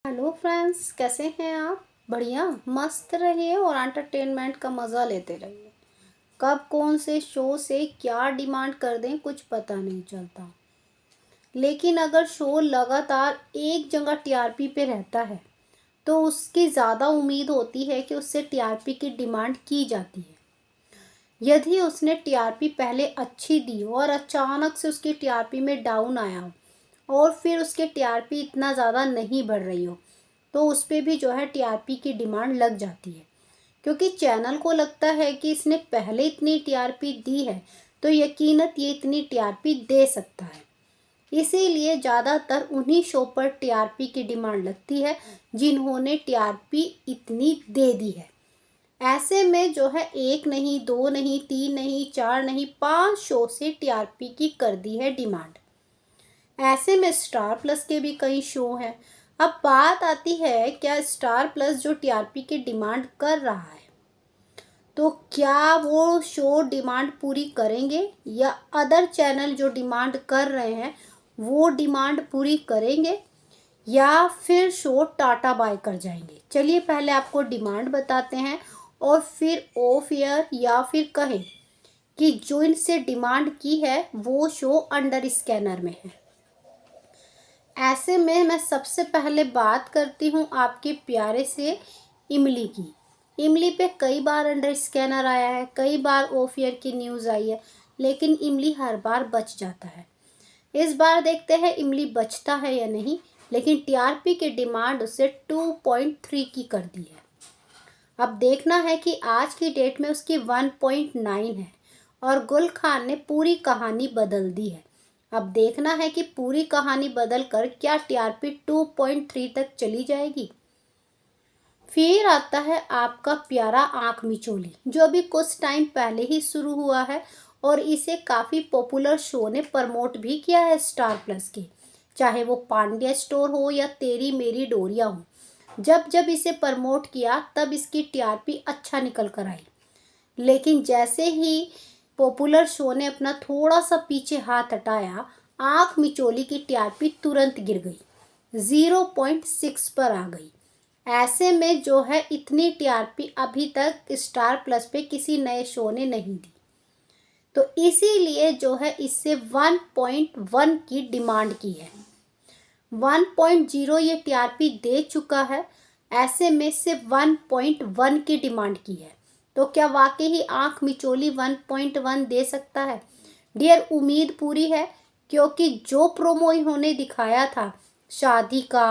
Hello friends, कैसे हैं आप? बढ़िया मस्त रहिए और एंटरटेनमेंट का मज़ा लेते रहिए। कब कौन से शो से क्या डिमांड कर दें कुछ पता नहीं चलता। लेकिन अगर शो लगातार एक जगह टीआरपी पे रहता है तो उसकी ज़्यादा उम्मीद होती है कि उससे टीआरपी की डिमांड की जाती है। यदि उसने टीआरपी पहले अच्छी दी हो और अचानक से उसकी टीआरपी में डाउन आया हो और फिर उसके टीआरपी इतना ज़्यादा नहीं बढ़ रही हो तो उस पर भी जो है टीआरपी की डिमांड लग जाती है, क्योंकि चैनल को लगता है कि इसने पहले इतनी टीआरपी दी है तो यकीनन ये इतनी टीआरपी दे सकता है। इसीलिए ज़्यादातर उन्हीं शो पर टीआरपी की डिमांड लगती है जिन्होंने टीआरपी इतनी दे दी है। ऐसे में जो है एक नहीं, दो नहीं, तीन नहीं, चार नहीं, 5 शो से टीआरपी की कर दी है डिमांड। ऐसे में स्टार प्लस के भी कई शो हैं। अब बात आती है, क्या स्टार प्लस जो टीआरपी की डिमांड कर रहा है तो क्या वो शो डिमांड पूरी करेंगे या अदर चैनल जो डिमांड कर रहे हैं वो डिमांड पूरी करेंगे या फिर शो टाटा बाय कर जाएंगे। चलिए पहले आपको डिमांड बताते हैं और फिर ऑफ एयर या फिर कहें कि जो इनसे डिमांड की है वो शो अंडर स्कैनर में है। ऐसे में मैं सबसे पहले बात करती हूँ आपके प्यारे से इमली की। इमली पे कई बार अंडर स्कैनर आया है, कई बार ऑफ ईयर की न्यूज़ आई है, लेकिन इमली हर बार बच जाता है। इस बार देखते हैं इमली बचता है या नहीं, लेकिन टीआरपी की डिमांड उसे 2.3 की कर दी है। अब देखना है कि आज की डेट में उसकी 1.9 है और गुल खान ने पूरी कहानी बदल दी है। अब देखना है कि पूरी कहानी बदल कर क्या टीआरपी 2.3 तक चली जाएगी। फिर आता है आपका प्यारा आंख मिचोली, जो अभी कुछ टाइम पहले ही शुरू हुआ है और इसे काफ़ी पॉपुलर शो ने प्रमोट भी किया है स्टार प्लस के, चाहे वो पांड्या स्टोर हो या तेरी मेरी डोरिया हो। जब जब इसे प्रमोट किया तब इसकी टीआरपी अच्छा निकल कर आई, लेकिन जैसे ही पॉपुलर शो ने अपना थोड़ा सा पीछे हाथ हटाया, आंख मिचोली की टीआरपी तुरंत गिर गई, 0.6 पर आ गई। ऐसे में जो है इतनी टीआरपी अभी तक स्टार प्लस पे किसी नए शो ने नहीं दी, तो इसीलिए जो है इससे 1.1 की डिमांड की है। 1.0 ये टीआरपी दे चुका है, ऐसे में से 1.1 की डिमांड की है। तो क्या वाकई ही आंख मिचोली 1.1 दे सकता है? डियर, उम्मीद पूरी है, क्योंकि जो प्रोमो इन्होंने दिखाया था शादी का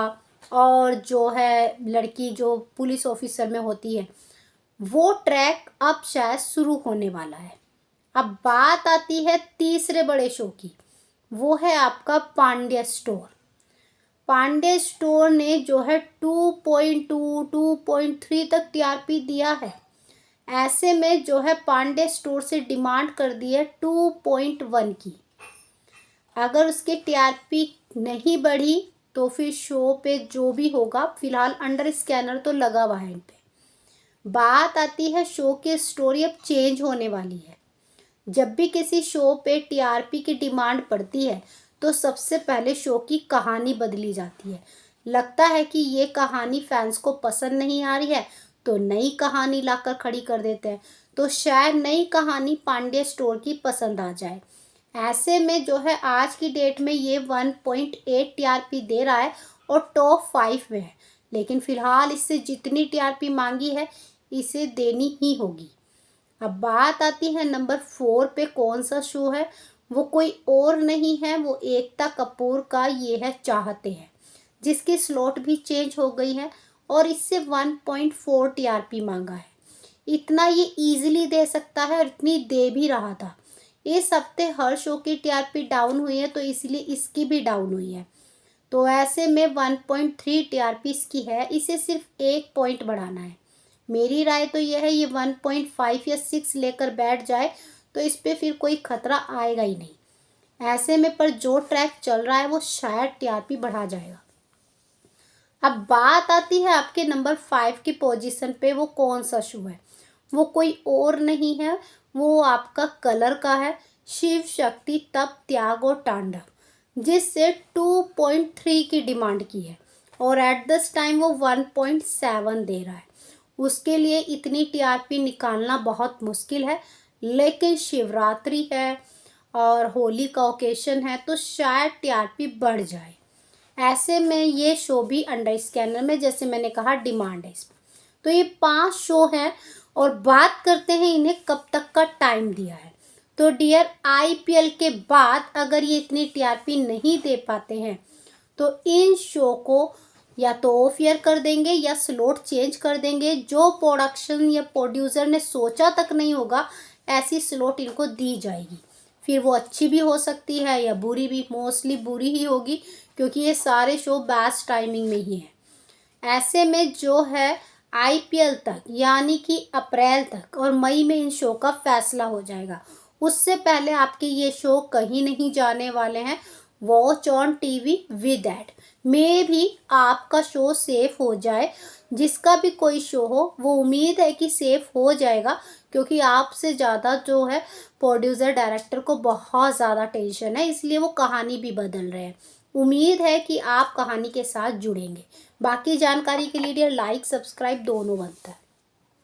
और जो है लड़की जो पुलिस ऑफिसर में होती है, वो ट्रैक अब शायद शुरू होने वाला है। अब बात आती है तीसरे बड़े शो की, वो है आपका पांड्या स्टोर। पांडे स्टोर ने जो है 2.2 2.3 तक टीआरपी दिया है। ऐसे में जो है पांडे स्टोर से डिमांड कर दी है 2.1 की। अगर उसकी टीआरपी नहीं बढ़ी तो फिर शो पे जो भी होगा, फिलहाल अंडर स्कैनर तो लगा हुआ है इन पे। बात आती है शो की स्टोरी अब चेंज होने वाली है। जब भी किसी शो पे टीआरपी की डिमांड पड़ती है तो सबसे पहले शो की कहानी बदली जाती है। लगता है कि ये कहानी फैंस को पसंद नहीं आ रही है तो नई कहानी लाकर खड़ी कर देते हैं, तो शायद नई कहानी पांड्या स्टोर की पसंद आ जाए। ऐसे में जो है आज की डेट में ये 1.8 टीआरपी दे रहा है और टॉप 5 में है, लेकिन फिलहाल इससे जितनी टीआरपी मांगी है इसे देनी ही होगी। अब बात आती है नंबर 4 पे कौन सा शो है। वो कोई और नहीं है, वो एकता कपूर का ये है चाहते हैं, जिसकी स्लॉट भी चेंज हो गई है और इससे 1.4 टीआरपी मांगा है। इतना ये इजीली दे सकता है और इतनी दे भी रहा था। इस हफ्ते हर शो की टीआरपी डाउन हुई है तो इसलिए इसकी भी डाउन हुई है। तो ऐसे में 1.3 टीआरपी इसकी है, इसे सिर्फ 1 पॉइंट बढ़ाना है। मेरी राय तो यह है ये 1.5 या 6 लेकर बैठ जाए तो इस पे फिर कोई खतरा आएगा ही नहीं। ऐसे में पर जो ट्रैक चल रहा है वो शायद टीआरपी बढ़ा जाएगा। अब बात आती है आपके नंबर 5 की पोजीशन पे, वो कौन सा शो है। वो कोई और नहीं है, वो आपका कलर का है, शिव शक्ति तप त्याग और तांडव, जिससे 2.3 की डिमांड की है और एट दिस टाइम वो 1.7 दे रहा है। उसके लिए इतनी टीआरपी निकालना बहुत मुश्किल है, लेकिन शिवरात्रि है और होली का ओकेशन है तो शायद टीआरपी बढ़ जाए। ऐसे में ये शो भी अंडर स्कैनर में, जैसे मैंने कहा, डिमांड है इस पर। तो ये 5 शो हैं और बात करते हैं इन्हें कब तक का टाइम दिया है। तो डियर, आईपीएल के बाद अगर ये इतनी टीआरपी नहीं दे पाते हैं तो इन शो को या तो ऑफ एयर कर देंगे या स्लॉट चेंज कर देंगे। जो प्रोडक्शन या प्रोड्यूसर ने सोचा तक नहीं होगा ऐसी स्लॉट इनको दी जाएगी। फिर वो अच्छी भी हो सकती है या बुरी भी, मोस्टली बुरी ही होगी क्योंकि ये सारे शो बेस्ट टाइमिंग में ही हैं। ऐसे में जो है आईपीएल तक, यानी कि अप्रैल तक और मई में इन शो का फैसला हो जाएगा। उससे पहले आपके ये शो कहीं नहीं जाने वाले हैं। Watch on TV with ad में भी आपका शो सेफ हो जाए। जिसका भी कोई शो हो वो उम्मीद है कि सेफ हो जाएगा, क्योंकि आपसे ज़्यादा जो है प्रोड्यूसर डायरेक्टर को बहुत ज़्यादा टेंशन है, इसलिए वो कहानी भी बदल रहे हैं। उम्मीद है कि आप कहानी के साथ जुड़ेंगे। बाकी जानकारी के लिए लाइक सब्सक्राइब दोनों बनता है।